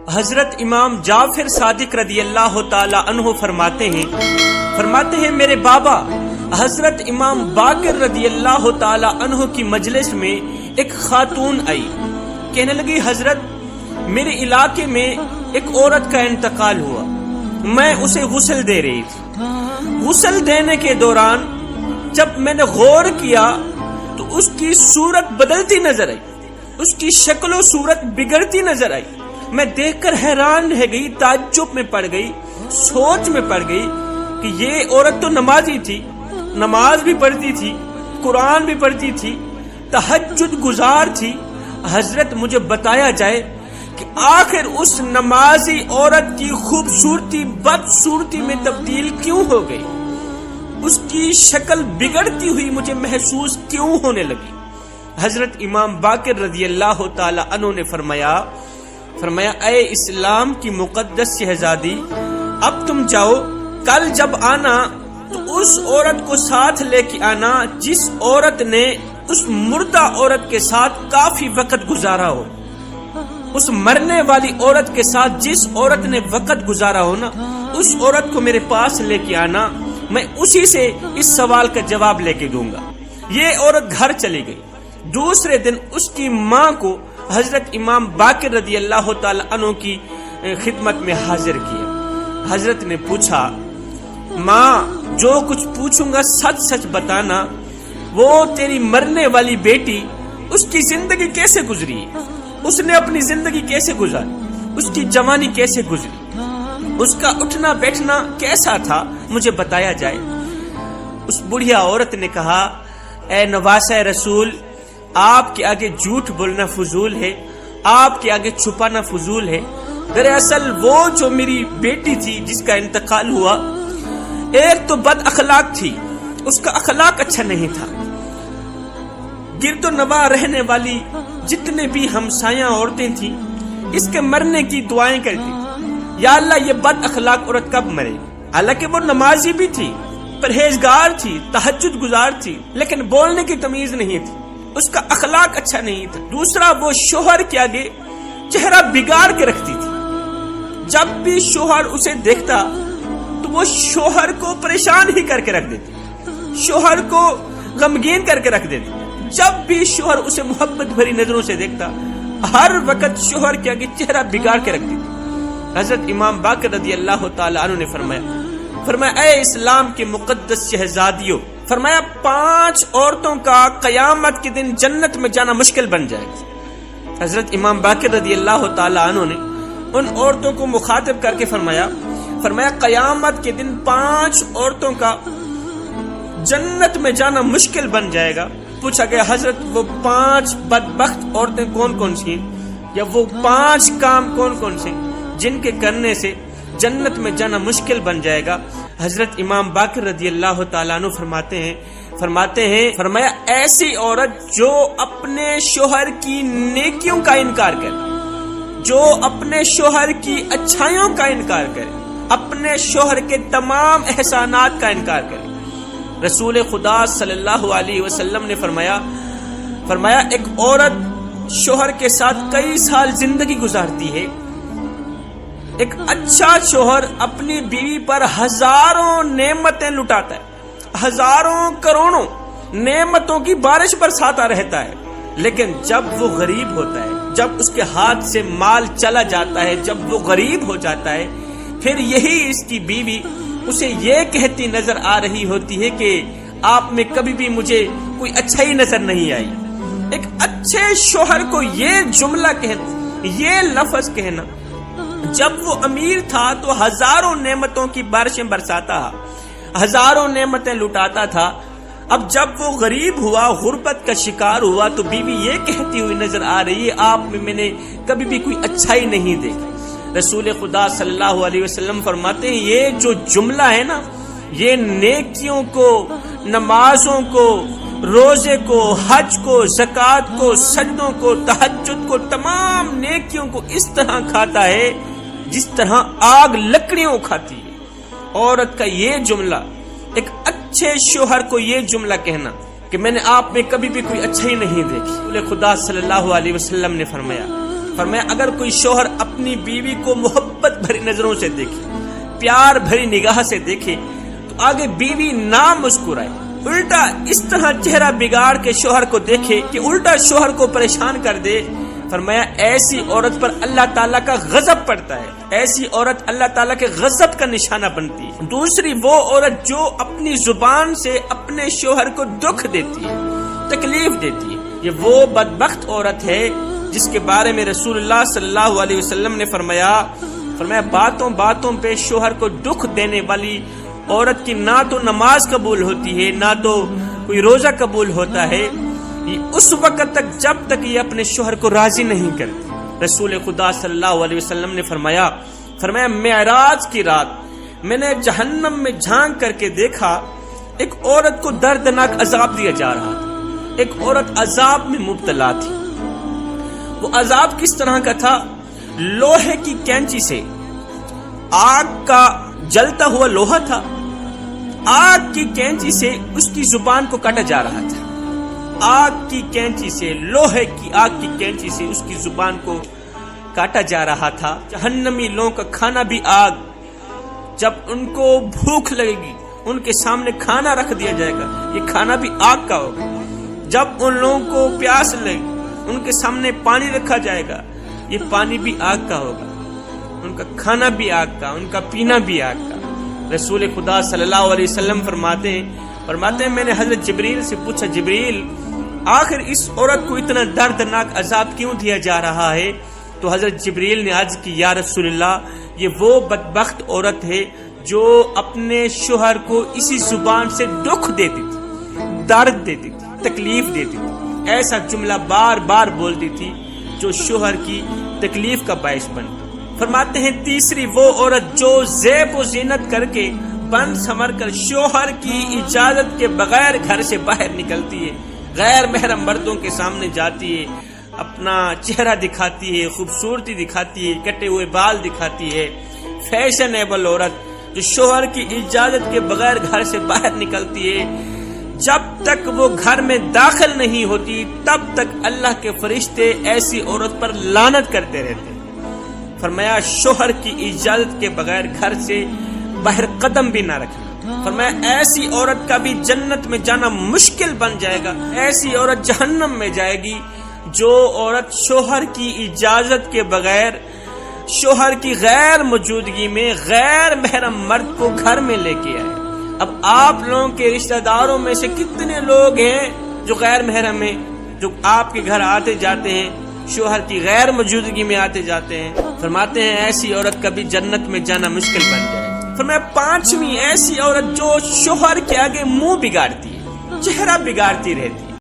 حضرت امام جعفر صادق رضی اللہ تعالی عنہ فرماتے ہیں میرے بابا حضرت امام باقر رضی اللہ تعالی عنہ کی مجلس میں ایک خاتون آئی، کہنے لگی حضرت میرے علاقے میں ایک عورت کا انتقال ہوا، میں اسے غسل دے رہی تھی۔ غسل دینے کے دوران جب میں نے غور کیا تو اس کی صورت بدلتی نظر آئی، اس کی شکل و صورت بگڑتی نظر آئی۔ میں دیکھ کر حیران رہ گئی، تعجب میں پڑ گئی، سوچ میں پڑ گئی کہ یہ عورت تو نمازی تھی، نماز بھی پڑھتی تھی، قرآن بھی پڑھتی تھی، تہجد گزار تھی۔ حضرت مجھے بتایا جائے کہ آخر اس نمازی عورت کی خوبصورتی بدصورتی میں تبدیل کیوں ہو گئی، اس کی شکل بگڑتی ہوئی مجھے محسوس کیوں ہونے لگی۔ حضرت امام باقر رضی اللہ تعالی عنہ نے فرمایا اے اسلام کی مقدس شہزادی، اب تم جاؤ، کل جب آنا تو اس عورت کو ساتھ لے کے آنا جس عورت نے اس مردہ عورت کے ساتھ کافی وقت گزارا ہو، اس مرنے والی عورت کے ساتھ جس عورت نے وقت گزارا ہو نا، اس عورت کو میرے پاس لے کے آنا، میں اسی سے اس سوال کا جواب لے کے دوں گا۔ یہ عورت گھر چلی گئی۔ دوسرے دن اس کی ماں کو حضرت امام باقر رضی اللہ تعالی عنہ کی خدمت میں حاضر کیا۔ حضرت نے پوچھا، ماں جو کچھ پوچھوں گا سچ سچ بتانا، وہ تیری مرنے والی بیٹی، اس کی زندگی کیسے گزری، اس نے اپنی زندگی کیسے گزاری، اس کی جوانی کیسے گزری، اس کا اٹھنا بیٹھنا کیسا تھا، مجھے بتایا جائے۔ اس بڑھیا عورت نے کہا، اے نواسہ رسول، آپ کے آگے جھوٹ بولنا فضول ہے، آپ کے آگے چھپانا فضول ہے۔ دراصل وہ جو میری بیٹی تھی جس کا انتقال ہوا، ایک تو بد اخلاق تھی، اس کا اخلاق اچھا نہیں تھا۔ گرد و نواح رہنے والی جتنے بھی ہمسایاں عورتیں تھیں اس کے مرنے کی دعائیں کرتی، یا اللہ یہ بد اخلاق عورت کب مرے۔ حالانکہ وہ نمازی بھی تھی، پرہیزگار تھی، تہجد گزار تھی، لیکن بولنے کی تمیز نہیں تھی، اس کا اخلاق اچھا نہیں تھا۔ دوسرا، وہ شوہر کے آگے چہرہ بگاڑ کے رکھتی تھی، جب بھی شوہر اسے دیکھتا تو وہ شوہر کو پریشان ہی کر کے رکھ دیتی، شوہر کو غمگین کر کے رکھ دیتی۔ جب بھی شوہر اسے محبت بھری نظروں سے دیکھتا، ہر وقت شوہر کے آگے چہرہ بگاڑ کے رکھ دیتی۔ حضرت امام باقر رضی اللہ تعالی عنہ نے فرمایا اے اسلام کے مقدس شہزادیوں، فرمایا 5 عورتوں کا قیامت کے دن جنت میں جانا مشکل بن جائے گا۔ حضرت امام باقر رضی اللہ تعالی عنہ نے ان عورتوں کو مخاطب کر کے فرمایا قیامت کے دن 5 عورتوں کا جنت میں جانا مشکل بن جائے گا۔ پوچھا گیا، حضرت وہ 5 بدبخت عورتیں کون کون سی ہیں، یا وہ 5 کام کون کون سے جن کے کرنے سے جنت میں جانا مشکل بن جائے گا؟ حضرت امام باقر رضی اللہ تعالیٰ عنہ فرمایا ایسی عورت جو اپنے شوہر کی نیکیوں کا انکار کرے، جو اپنے شوہر کی اچھائیوں کا انکار کرے، اپنے شوہر کے تمام احسانات کا انکار کرے۔ رسول خدا صلی اللہ علیہ وسلم نے فرمایا ایک عورت شوہر کے ساتھ کئی سال زندگی گزارتی ہے، ایک اچھا شوہر اپنی بیوی پر ہزاروں نعمتیں لٹاتا ہے، ہزاروں کروڑوں نعمتوں کی بارش برساتا رہتا ہے، لیکن جب وہ غریب ہوتا ہے، جب اس کے ہاتھ سے مال چلا جاتا ہے، جب وہ غریب ہو جاتا ہے، پھر یہی اس کی بیوی اسے یہ کہتی نظر آ رہی ہوتی ہے کہ آپ میں کبھی بھی مجھے کوئی اچھائی نظر نہیں آئی۔ ایک اچھے شوہر کو یہ جملہ کہنا، یہ لفظ کہنا، جب وہ امیر تھا تو ہزاروں نعمتوں کی بارشیں برساتا، ہزاروں نعمتیں لٹاتا تھا، اب جب وہ غریب ہوا، غربت کا شکار ہوا، تو بیوی یہ کہتی ہوئی نظر آ رہی ہے، آپ میں نے کبھی بھی کوئی اچھائی نہیں دیکھی۔ رسول خدا صلی اللہ علیہ وسلم فرماتے ہیں یہ جو جملہ ہے نا، یہ نیکیوں کو، نمازوں کو، روزے کو، حج کو، زکوٰۃ کو، سجدوں کو، تہجد کو، تمام نیکیوں کو اس طرح کھاتا ہے جس طرح آگ لکڑیوں کھاتی ہے۔ عورت کا یہ جملہ، ایک اچھے شوہر کو یہ جملہ کہنا کہ میں نے آپ میں کبھی بھی کوئی اچھائی نہیں دیکھی۔ رسول خدا صلی اللہ علیہ وسلم نے فرمایا اگر کوئی شوہر اپنی بیوی کو محبت بھری نظروں سے دیکھے، پیار بھری نگاہ سے دیکھے، تو آگے بیوی نہ مسکرائے، الٹا اس طرح چہرہ بگاڑ کے شوہر کو دیکھے کہ الٹا شوہر کو پریشان کر دے، فرمایا ایسی عورت پر اللہ تعالیٰ کا غضب پڑتا ہے، ایسی عورت اللہ تعالیٰ کے غضب کا نشانہ بنتی ہے۔ دوسری وہ عورت جو اپنی زبان سے اپنے شوہر کو دکھ دیتی ہے، تکلیف دیتی ہے، یہ وہ بدبخت عورت ہے جس کے بارے میں رسول اللہ صلی اللہ علیہ وسلم نے فرمایا باتوں باتوں پہ شوہر کو دکھ دینے والی عورت کی نہ تو نماز قبول ہوتی ہے، نہ تو کوئی روزہ قبول ہوتا ہے، یہ اس وقت تک جب تک یہ اپنے شوہر کو راضی نہیں کرتی۔ رسول خدا صلی اللہ علیہ وسلم نے فرمایا معراج کی رات میں نے جہنم میں جھانک کر کے دیکھا، ایک عورت کو دردناک عذاب دیا جا رہا تھا، ایک عورت عذاب میں مبتلا تھی۔ وہ عذاب کس طرح کا تھا؟ لوہے کی کینچی سے، آگ کا جلتا ہوا لوہا تھا، آگ کی کینچی سے اس کی زبان کو کاٹا جا رہا تھا، آگ کی کینچی سے، لوہے کی آگ کی کینچی سے اس کی زبان کو کاٹا جا رہا تھا۔ جہنمی لوگوں کا کھانا بھی آگ، جب ان کو بھوک لگے گی ان کے سامنے کھانا رکھ دیا جائے گا، یہ کھانا بھی آگ کا ہوگا۔ جب ان لوگوں کو پیاس لگے ان کے سامنے پانی رکھا جائے گا، یہ پانی بھی آگ کا ہوگا، ان کا کھانا بھی آگ کا، ان کا پینا بھی آگ کا۔ رسول خدا صلی اللہ علیہ وسلم فرماتے ہیں میں نے حضرت جبریل سے پوچھا، جبریل آخر اس عورت کو اتنا دردناک عذاب کیوں دیا جا رہا ہے؟ تو حضرت جبریل نے عرض کی، یا رسول اللہ یہ وہ بدبخت عورت ہے جو اپنے شوہر کو اسی زبان سے دکھ دیتی تھی، درد دیتی تھی، تکلیف دیتی تھی، ایسا جملہ بار بار بولتی تھی جو شوہر کی تکلیف کا باعث بنتا۔ فرماتے ہیں تیسری وہ عورت جو زیب و زینت کر کے بن سمر کر شوہر کی اجازت کے بغیر گھر سے باہر نکلتی ہے، غیر محرم مردوں کے سامنے جاتی ہے، اپنا چہرہ دکھاتی ہے، خوبصورتی دکھاتی ہے، کٹے ہوئے بال دکھاتی ہے، فیشنیبل عورت جو شوہر کی اجازت کے بغیر گھر سے باہر نکلتی ہے، جب تک وہ گھر میں داخل نہیں ہوتی تب تک اللہ کے فرشتے ایسی عورت پر لعنت کرتے رہتے ہیں۔ فرمایا شوہر کی اجازت کے بغیر گھر سے باہر قدم بھی نہ رکھنا۔ فرمایا ایسی عورت کا بھی جنت میں جانا مشکل بن جائے گا، ایسی عورت جہنم میں جائے گی جو عورت شوہر کی اجازت کے بغیر، شوہر کی غیر موجودگی میں غیر محرم مرد کو گھر میں لے کے آئے۔ اب آپ لوگوں کے رشتہ داروں میں سے کتنے لوگ ہیں جو غیر محرم ہیں، جو آپ کے گھر آتے جاتے ہیں، شوہر کی غیر موجودگی میں آتے جاتے ہیں؟ فرماتے ہیں ایسی عورت کا بھی جنت میں جانا مشکل بن جائے۔ فرمایا پانچویں ایسی عورت جو شوہر کے آگے منہ بگاڑتی ہے، چہرہ بگاڑتی رہتی ہے،